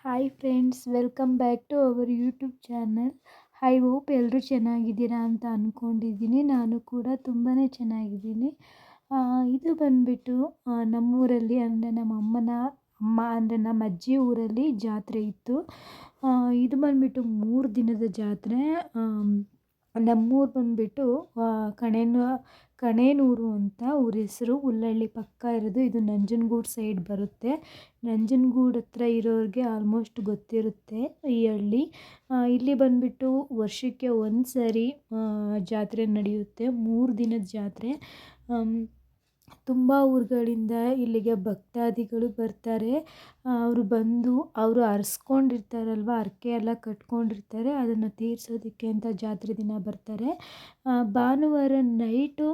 Hi friends, welcome back to our YouTube channel. I hope ಎಲ್ಲರೂ ಚೆನ್ನಾಗಿದ್ದೀರಾ ಅಂತ ಅಂದ್ಕೊಂಡಿದ್ದೀನಿ. ನಾನು ಕೂಡ ತುಂಬಾ ಚೆನ್ನಾಗಿದ್ದೀನಿ. ಇದು ಬಂದುಬಿಟ್ಟು ನಮ್ಮೂರಲ್ಲಿ ಅಂದರೆ ನಮ್ಮ ಅಮ್ಮ ಅಂದರೆ ನಮ್ಮ ಅಜ್ಜಿ ಊರಲ್ಲಿ ಜಾತ್ರೆ ಇತ್ತು. ಇದು ಬಂದುಬಿಟ್ಟು 3 ದಿನದ ಜಾತ್ರೆ. ನಮ್ಮೂರು ಬಂದುಬಿಟ್ಟು ಕಣೇನೂರು ಅಂತ ಊರ ಹೆಸರು. ಹುಲ್ಲಹಳ್ಳಿ ಪಕ್ಕ ಇರೋದು. ಇದು ನಂಜನಗೂಡು ಸೈಡ್ ಬರುತ್ತೆ. ನಂಜನಗೂಡು ಹತ್ರ ಇರೋರಿಗೆ ಆಲ್ಮೋಸ್ಟ್ ಗೊತ್ತಿರುತ್ತೆ ಈ ಹಳ್ಳಿ. ಇಲ್ಲಿ ಬಂದುಬಿಟ್ಟು ವರ್ಷಕ್ಕೆ ಒಂದು ಸಾರಿ ಜಾತ್ರೆ ನಡೆಯುತ್ತೆ. 3 ದಿನದ ಜಾತ್ರೆ. ತುಂಬ ಊರುಗಳಿಂದ ಇಲ್ಲಿಗೆ ಭಕ್ತಾದಿಗಳು ಬರ್ತಾರೆ. ಅವರು ಬಂದು ಅವರು ಹರಸ್ಕೊಂಡಿರ್ತಾರಲ್ವ, ಹರಕೆ ಎಲ್ಲ ಕಟ್ಕೊಂಡಿರ್ತಾರೆ, ಅದನ್ನು ತೀರ್ಸೋದಕ್ಕೆ ಅಂತ ಜಾತ್ರೆ ದಿನ ಬರ್ತಾರೆ. ಭಾನುವಾರ ನೈಟು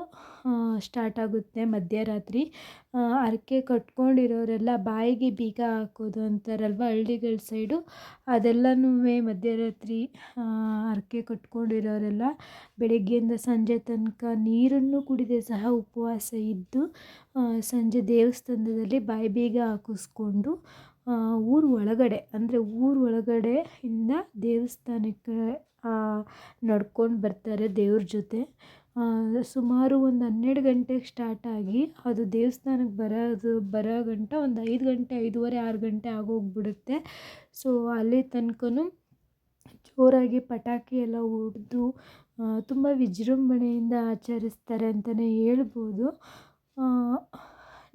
ಸ್ಟಾರ್ಟ್ ಆಗುತ್ತೆ, ಮಧ್ಯರಾತ್ರಿ. ಹರಕೆ ಕಟ್ಕೊಂಡಿರೋರೆಲ್ಲ ಬಾಯಿಗೆ ಬೀಗ ಹಾಕೋದು ಅಂತಾರಲ್ವ ಹಳ್ಳಿಗಳ ಸೈಡು, ಅದೆಲ್ಲನೂ ಮಧ್ಯರಾತ್ರಿ ಹರಕೆ ಕಟ್ಕೊಂಡಿರೋರೆಲ್ಲ ಬೆಳಗ್ಗೆಯಿಂದ ಸಂಜೆ ತನಕ ನೀರನ್ನು ಕುಡಿದೇ ಸಹ ಉಪವಾಸ ಇದ್ದು ಸಂಜೆ ದೇವಸ್ಥಾನದಲ್ಲಿ ಬಾಯಿ ಬೀಗ ಹಾಕಿಸ್ಕೊಂಡು ಊರ ಒಳಗಡೆಯಿಂದ ದೇವಸ್ಥಾನಕ್ಕೆ ನಡ್ಕೊಂಡು ಬರ್ತಾರೆ ದೇವ್ರ ಜೊತೆ. ಸುಮಾರು ಒಂದು 12 ಗಂಟೆಗೆ ಸ್ಟಾರ್ಟ್ ಆಗಿ ಅದು ದೇವಸ್ಥಾನಕ್ಕೆ ಬರೋ ಗಂಟ ಒಂದು 5 ಗಂಟೆ, 5:30, 6 ಗಂಟೆ ಆಗೋಗ್ಬಿಡುತ್ತೆ. ಸೊ ಅಲ್ಲಿ ತನಕನೂ ಜೋರಾಗಿ ಪಟಾಕಿ ಎಲ್ಲ ಹೊಡೆದು ತುಂಬ ವಿಜೃಂಭಣೆಯಿಂದ ಆಚರಿಸ್ತಾರೆ ಅಂತಲೇ ಹೇಳ್ಬೋದು.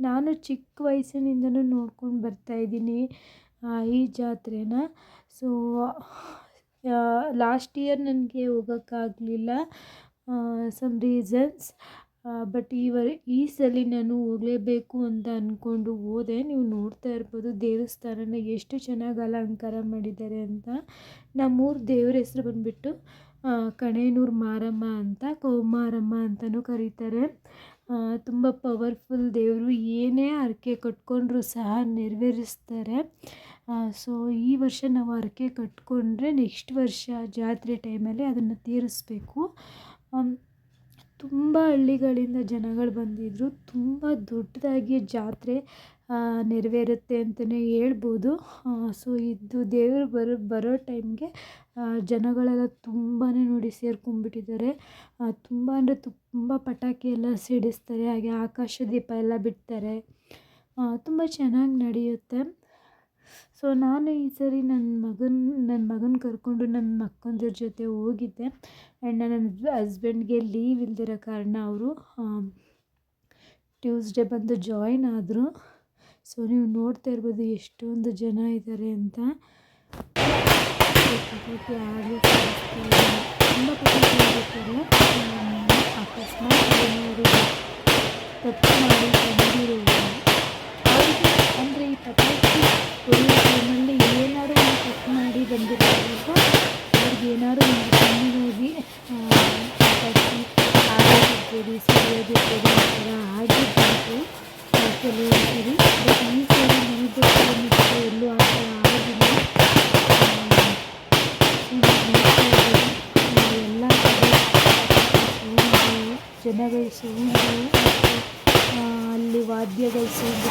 ನಾನು ಚಿಕ್ಕ ವಯಸ್ಸಿನಿಂದನೂ ನೋಡ್ಕೊಂಡು ಬರ್ತಾಯಿದ್ದೀನಿ ಈ ಜಾತ್ರೆನ. ಸೊ ಲಾಸ್ಟ್ ಇಯರ್ ನನಗೆ ಹೋಗೋಕ್ಕಾಗಲಿಲ್ಲ, ಸಮ್ ರೀಸನ್ಸ್. ಬಟ್ ಈ ಸಲ ನಾನು ಹೋಗಲೇಬೇಕು ಅಂತ ಅಂದ್ಕೊಂಡು ಹೋದೆ. ನೀವು ನೋಡ್ತಾ ಇರ್ಬೋದು ದೇವಸ್ಥಾನನ ಎಷ್ಟು ಚೆನ್ನಾಗಿ ಅಲಂಕಾರ ಮಾಡಿದ್ದಾರೆ ಅಂತ. ನಮ್ಮೂರ ದೇವ್ರ ಹೆಸರು ಬಂದುಬಿಟ್ಟು ಕಣೇನೂರು ಮಾರಮ್ಮ ಅಂತ, ಕೌಮಾರಮ್ಮ ಅಂತಲೂ ಕರೀತಾರೆ. ತುಂಬ ಪವರ್ಫುಲ್ ದೇವರು. ಏನೇ ಹರಕೆ ಕಟ್ಕೊಂಡ್ರೂ ಸಹ ನೆರವೇರಿಸ್ತಾರೆ. ಸೊ ಈ ವರ್ಷ ನಾವು ಹರಕೆ ಕಟ್ಕೊಂಡ್ರೆ ನೆಕ್ಸ್ಟ್ ವರ್ಷ ಜಾತ್ರೆ ಟೈಮಲ್ಲಿ ಅದನ್ನು ತೀರಿಸ್ಬೇಕು. ತುಂಬ ಹಳ್ಳಿಗಳಿಂದ ಜನಗಳು ಬಂದಿದ್ದರು. ತುಂಬ ದೊಡ್ಡದಾಗಿ ಜಾತ್ರೆ ನೆರವೇರುತ್ತೆ ಅಂತಲೇ ಹೇಳ್ಬೋದು. ಸೊ ಇದು ದೇವರು ಬರೋ ಟೈಮ್ಗೆ ಜನಗಳೆಲ್ಲ ತುಂಬಾ ನೋಡಿ ಸೇರ್ಕೊಂಡ್ಬಿಟ್ಟಿದ್ದಾರೆ. ತುಂಬ ಅಂದರೆ ತುಂಬ ಪಟಾಕಿ ಎಲ್ಲ ಸಿಡಿಸ್ತಾರೆ, ಹಾಗೆ ಆಕಾಶ ದೀಪ ಎಲ್ಲ ಬಿಡ್ತಾರೆ. ತುಂಬ ಚೆನ್ನಾಗಿ ನಡೆಯುತ್ತೆ. ಸೊ ನಾನು ಈ ಸರಿ ನನ್ನ ಮಗನ ಕರ್ಕೊಂಡು ನನ್ನ ಅಕ್ಕಂದಿರ ಜೊತೆ ಹೋಗಿದ್ದೆ. ಆ್ಯಂಡ್ ನನ್ನ ಹಸ್ಬೆಂಡ್ಗೆ ಲೀವ್ ಇಲ್ದಿರೋ ಕಾರಣ ಅವರು ಟ್ಯೂಸ್ಡೇ ಬಂದು ಜಾಯಿನ್ ಆದರು. ಸೊ ನೀವು ನೋಡ್ತಾ ಇರ್ಬೋದು ಎಷ್ಟೊಂದು ಜನ ಇದ್ದಾರೆ ಅಂತ. ಪಟಾಕಿ ಆಗಲಿ ತುಂಬ ಪಟಾಕಿ ಇರ್ತಾರೆ. ಅಕಸ್ಮಾತ್ ಏನಾದರೂ ತಪ್ಪು ಮಾಡಿ ಬಂದಿರೋರು ಅಂದರೆ ಈ ಪಟಾಕಿ ಹೊಡೆಯೋ ಟೈಮಲ್ಲಿ ಏನಾದ್ರು ಒಂದು ತಪ್ಪು ಮಾಡಿ ಬಂದಿರ್ತಾರಲ್ವ, ಅವ್ರಿಗೆ ಏನಾದ್ರು ಒಂದು ಕಣ್ಣಿಗೋಗಿ ಪಟಾಕಿ ಆಗೋದಿರ್ಬೋದು, ಸಿಡಿಯೋದಿರ್ಬೋದು, ಆ ಥರ ಆಗಿರ್ಬೋದು ಕೆಲವೊಂದು ಸರಿ. ಬಟ್ ಈ ಸರಿ ನನಗೆ ಗೊತ್ತಿರೋ ಎಲ್ಲೂ ಆ ಥರ ಆಗಿಲ್ಲ. ಎಲ್ಲ ಸೌಂಡು, ಜನಗಳ ಸೌಂಡು, ಅಲ್ಲಿ ವಾದ್ಯಗಳ ಸೌಂಡು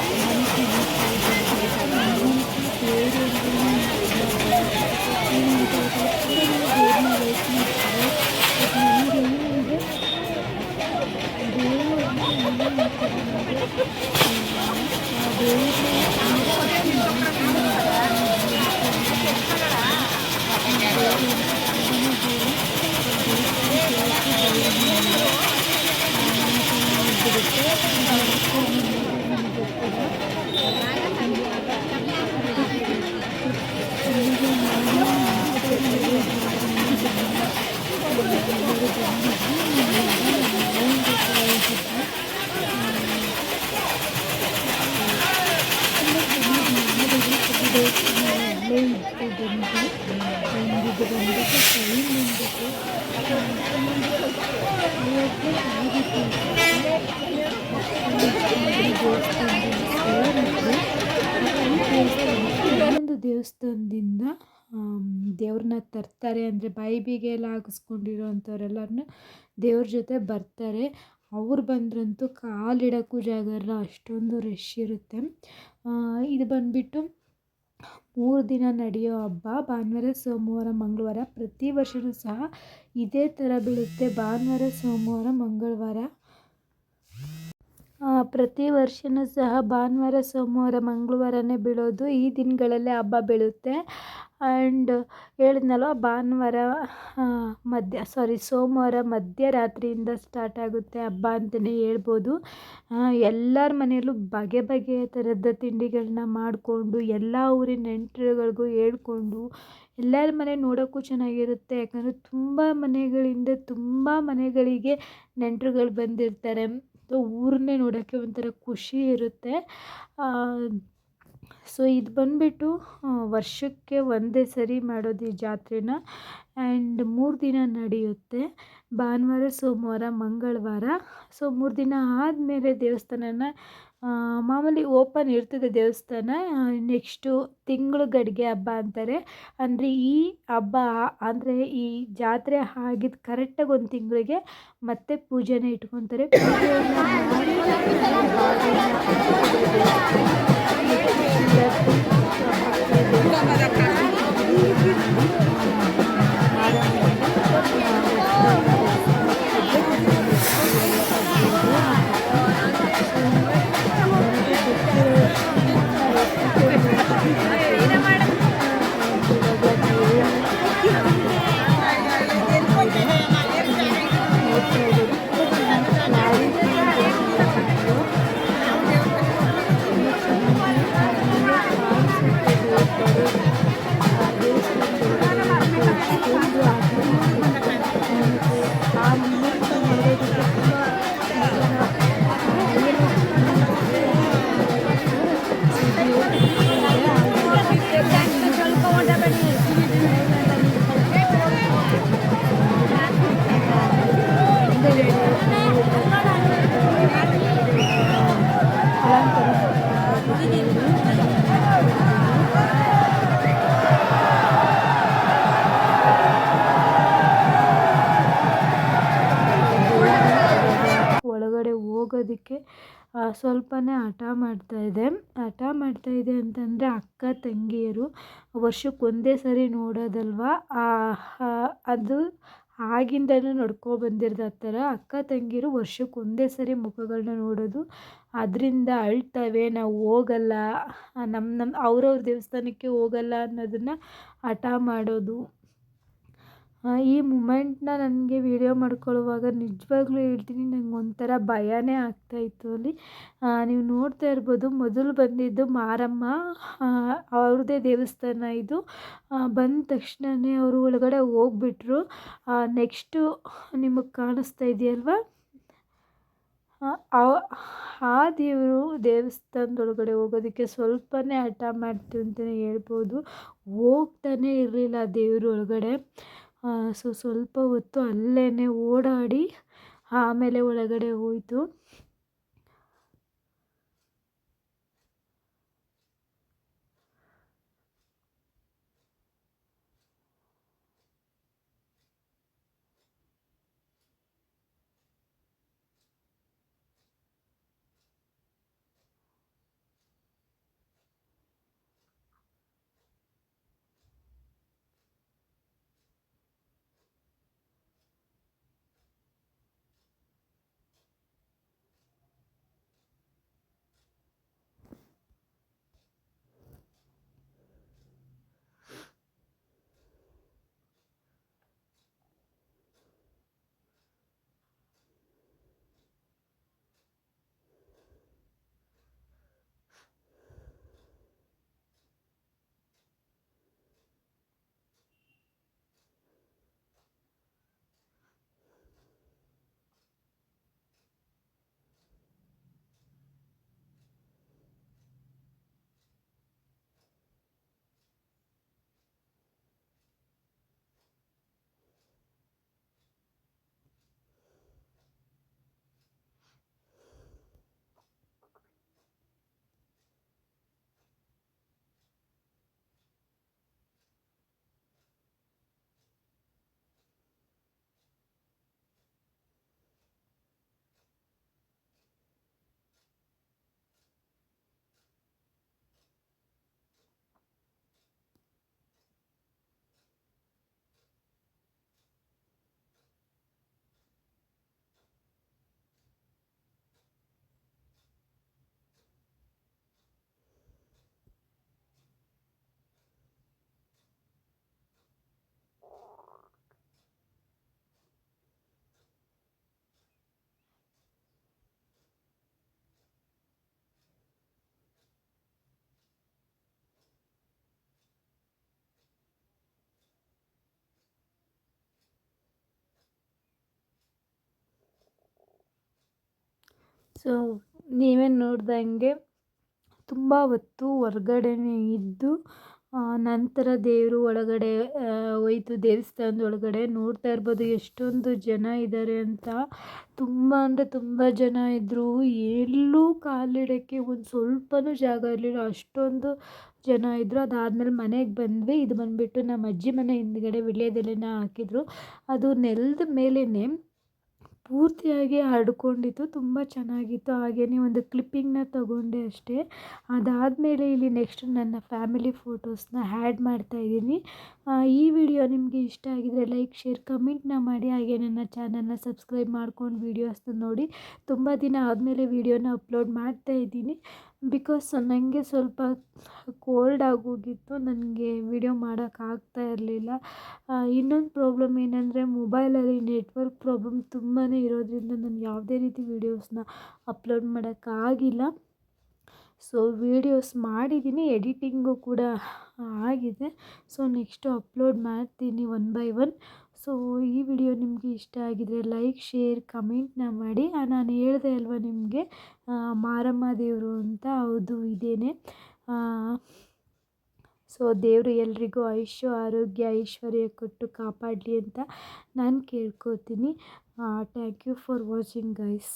ಇನ್ನೊಂದು ದೇವಸ್ಥಾನದಿಂದ ದೇವ್ರನ್ನ ತರ್ತಾರೆ. ಅಂದರೆ ಬಾಯಿ ಬೀಗ ಎಲ್ಲ ಹಾಕಿಸ್ಕೊಂಡಿರೋ ಅಂಥವ್ರೆಲ್ಲರನ್ನ ದೇವ್ರ ಜೊತೆ ಬರ್ತಾರೆ. ಅವ್ರು ಬಂದ್ರಂತೂ ಕಾಲಿಡೋಕ್ಕೂ ಜಾಗ ಇರಲ್ಲ, ಅಷ್ಟೊಂದು ರಶ್ ಇರುತ್ತೆ. ಇದು ಬಂದುಬಿಟ್ಟು 3 ದಿನ ನಡೆಯೋ ಹಬ್ಬ. ಭಾನುವಾರ, ಸೋಮವಾರ, ಮಂಗಳವಾರ. ಪ್ರತಿ ವರ್ಷವೂ ಸಹ ಇದೇ ಥರ ಬೀಳುತ್ತೆ, ಭಾನುವಾರ, ಸೋಮವಾರ, ಮಂಗಳವಾರ. ಪ್ರತಿ ವರ್ಷವೂ ಸಹ ಭಾನುವಾರ, ಸೋಮವಾರ, ಮಂಗಳವಾರನೇ ಬೀಳೋದು. ಈ ದಿನಗಳಲ್ಲೇ ಹಬ್ಬ ಬೀಳುತ್ತೆ. ಆ್ಯಂಡ್ ಹೇಳಿದ್ನಲ್ವ, ಭಾನುವಾರ ಸೋಮವಾರ ಮಧ್ಯರಾತ್ರಿಯಿಂದ ಸ್ಟಾರ್ಟ್ ಆಗುತ್ತೆ ಹಬ್ಬ ಅಂತಲೇ ಹೇಳ್ಬೋದು. ಎಲ್ಲರ ಮನೆಯಲ್ಲೂ ಬಗೆ ಬಗೆಯ ಥರದ ತಿಂಡಿಗಳನ್ನ ಮಾಡಿಕೊಂಡು ಎಲ್ಲ ಊರಿನ ನೆಂಟರುಗಳಿಗೂ ಹೇಳ್ಕೊಂಡು ಎಲ್ಲರ ಮನೆ ನೋಡೋಕ್ಕೂ ಚೆನ್ನಾಗಿರುತ್ತೆ. ಯಾಕಂದರೆ ತುಂಬ ಮನೆಗಳಿಗೆ ನೆಂಟರುಗಳು ಬಂದಿರ್ತಾರೆ. ಊರನ್ನೇ ನೋಡೋಕ್ಕೆ ಒಂಥರ ಖುಷಿ ಇರುತ್ತೆ. ಸೊ ಇದು ಬಂದುಬಿಟ್ಟು ವರ್ಷಕ್ಕೆ ಒಂದೇ ಸರಿ ಮಾಡೋದು ಈ ಜಾತ್ರೆನ. ಆ್ಯಂಡ್ 3 ದಿನ ನಡೆಯುತ್ತೆ, ಭಾನುವಾರ, ಸೋಮವಾರ, ಮಂಗಳವಾರ. ಸೊ 3 ದಿನ ಆದಮೇಲೆ ದೇವಸ್ಥಾನನ ಮಾಮೂಲಿ ಓಪನ್ ಇರ್ತದೆ ದೇವಸ್ಥಾನ. ನೆಕ್ಸ್ಟು ತಿಂಗಳು ಗಡಿಗೆ ಹಬ್ಬ ಅಂತಾರೆ. ಅಂದರೆ ಈ ಹಬ್ಬ ಅಂದರೆ ಈ ಜಾತ್ರೆ ಆಗಿದ್ದು ಕರೆಕ್ಟಾಗಿ 1 ತಿಂಗಳಿಗೆ ಮತ್ತೆ ಪೂಜೆನ ಇಟ್ಕೊತಾರೆ. ಪೂಜೆಯನ್ನು ಮಾಡಿ ಒಳಗಡೆ ಹೋಗೋದಕ್ಕೆ ಸ್ವಲ್ಪನೇ ಹಠ ಮಾಡ್ತಾಯಿದೆ ಅಂತಂದರೆ ಅಕ್ಕ ತಂಗಿಯರು ವರ್ಷಕ್ಕೆ ಒಂದೇ ಸರಿ ನೋಡೋದಲ್ವ, ಅದು ಆಗಿಂದಲೂ ನಡ್ಕೊಬಂದಿರೋದು. ಆ ಥರ ಅಕ್ಕ ತಂಗಿರು ವರ್ಷಕ್ಕೆ ಒಂದೇ ಸರಿ ಮುಖಗಳನ್ನ ನೋಡೋದು. ಅದರಿಂದ ಅಳ್ತವೆ, ನಾವು ಹೋಗಲ್ಲ, ಅವ್ರವ್ರ ದೇವಸ್ಥಾನಕ್ಕೆ ಹೋಗಲ್ಲ ಅನ್ನೋದನ್ನು ಹಠ ಮಾಡೋದು. ಈ ಮೂಮೆಂಟ್ನ ನನಗೆ ವೀಡಿಯೋ ಮಾಡ್ಕೊಳ್ಳುವಾಗ ನಿಜವಾಗ್ಲೂ ಹೇಳ್ತೀನಿ, ನಂಗೆ ಒಂಥರ ಭಯನೇ ಆಗ್ತಾಯಿತ್ತು. ಅಲ್ಲಿ ನೀವು ನೋಡ್ತಾ ಇರ್ಬೋದು, ಮೊದಲು ಬಂದಿದ್ದು ಮಾರಮ್ಮ, ಅವ್ರದ್ದೇ ದೇವಸ್ಥಾನ ಇದು. ಬಂದ ತಕ್ಷಣವೇ ಅವರು ಒಳಗಡೆ ಹೋಗ್ಬಿಟ್ರು. ನೆಕ್ಸ್ಟು ನಿಮಗೆ ಕಾಣಿಸ್ತಾ ಇದೆಯಲ್ವ, ಆ ದೇವಸ್ಥಾನದೊಳಗಡೆ ಹೋಗೋದಕ್ಕೆ ಸ್ವಲ್ಪನೇ ಹಠ ಮಾಡ್ತೀವಿ ಅಂತಲೇ ಹೇಳ್ಬೋದು. ಹೋಗ್ತಾನೆ ಇರಲಿಲ್ಲ ದೇವ್ರ ಒಳಗಡೆ. ಸೊ ಸ್ವಲ್ಪ ಹೊತ್ತು ಅಲ್ಲೇ ಓಡಾಡಿ ಆಮೇಲೆ ಒಳಗಡೆ ಹೋಯಿತು. ಸೊ ನೀವೇ ನೋಡ್ದಂಗೆ ತುಂಬ ಹೊತ್ತು ಹೊರ್ಗಡೆನೇ ಇದ್ದು ನಂತರ ದೇವರು ಒಳಗಡೆ ಹೋಯ್ತು. ದೇವಸ್ಥಾನದ ಒಳಗಡೆ ನೋಡ್ತಾ ಇರ್ಬೋದು ಎಷ್ಟೊಂದು ಜನ ಇದ್ದಾರೆ ಅಂತ. ತುಂಬ ಅಂದರೆ ತುಂಬ ಜನ ಇದ್ದರು. ಎಲ್ಲೂ ಕಾಲಿಡೋಕ್ಕೆ ಒಂದು ಸ್ವಲ್ಪನೂ ಜಾಗ ಇರಲಿಲ್ಲ, ಅಷ್ಟೊಂದು ಜನ ಇದ್ದರು. ಅದಾದಮೇಲೆ ಮನೆಗೆ ಬಂದ್ವಿ. ಇದು ಬಂದುಬಿಟ್ಟು ನಮ್ಮ ಅಜ್ಜಿ ಮನೆ ಹಿಂದ್ಗಡೆ ವೀಳ್ಯದೆಲೆನ ಹಾಕಿದ್ರು. ಅದು ನೆಲದ ಮೇಲೇ ಪೂರ್ತಿಯಾಗಿ ಹರಡ್ಕೊಂಡಿತ್ತು, ತುಂಬ ಚೆನ್ನಾಗಿತ್ತು. ಹಾಗೆಯೇ ಒಂದು ಕ್ಲಿಪ್ಪಿಂಗ್ನ ತಗೊಂಡೆ ಅಷ್ಟೇ. ಅದಾದಮೇಲೆ ಇಲ್ಲಿ ನೆಕ್ಸ್ಟ್ ನನ್ನ ಫ್ಯಾಮಿಲಿ ಫೋಟೋಸ್ನ ಆ್ಯಡ್ ಮಾಡ್ತಾಯಿದ್ದೀನಿ. ಈ ವಿಡಿಯೋ ನಿಮಗೆ ಇಷ್ಟ ಆಗಿದರೆ ಲೈಕ್, ಶೇರ್, ಕಮೆಂಟ್ನ ಮಾಡಿ. ಹಾಗೆ ನನ್ನ ಚಾನಲ್ನ ಸಬ್ಸ್ಕ್ರೈಬ್ ಮಾಡ್ಕೊಂಡು ವೀಡಿಯೋಸ್ನ ನೋಡಿ. ತುಂಬ ದಿನ ಆದಮೇಲೆ ವೀಡಿಯೋನ ಅಪ್ಲೋಡ್ ಮಾಡ್ತಾಯಿದ್ದೀನಿ. ಬಿಕಾಸ್ ನನಗೆ ಸ್ವಲ್ಪ ಕೋಲ್ಡ್ ಆಗೋಗಿತ್ತು, ನನಗೆ ವಿಡಿಯೋ ಮಾಡೋಕ್ಕಾಗ್ತಾ ಇರಲಿಲ್ಲ. ಇನ್ನೊಂದು ಪ್ರಾಬ್ಲಮ್ ಏನಂದರೆ ಮೊಬೈಲಲ್ಲಿ ನೆಟ್ವರ್ಕ್ ಪ್ರಾಬ್ಲಮ್ ತುಂಬಾ ಇರೋದ್ರಿಂದ ನಾನು ಯಾವುದೇ ರೀತಿ ವೀಡಿಯೋಸ್ನ ಅಪ್ಲೋಡ್ ಮಾಡೋಕ್ಕಾಗಿಲ್ಲ. ಸೊ ವೀಡಿಯೋಸ್ ಮಾಡಿದ್ದೀನಿ, ಎಡಿಟಿಂಗು ಕೂಡ ಆಗಿದೆ. ಸೊ ನೆಕ್ಸ್ಟು ಅಪ್ಲೋಡ್ ಮಾಡ್ತೀನಿ ಒನ್ ಬೈ ಒನ್. ಸೊ ಈ ವಿಡಿಯೋ ನಿಮಗೆ ಇಷ್ಟ ಆಗಿದರೆ ಲೈಕ್, ಶೇರ್, ಕಮೆಂಟ್ನ ಮಾಡಿ. ನಾನು ಹೇಳಿದೆ ಅಲ್ವಾ ನಿಮಗೆ ಮಾರಮ್ಮ ದೇವರು ಅಂತ, ಹೌದು ಇದೇನೆ. ಸೊ ದೇವರು ಎಲ್ರಿಗೂ ಆಯುಷ್ಯ, ಆರೋಗ್ಯ, ಐಶ್ವರ್ಯ ಕೊಟ್ಟು ಕಾಪಾಡಲಿ ಅಂತ ನಾನು ಕೇಳ್ಕೊತೀನಿ. Thank you for watching guys.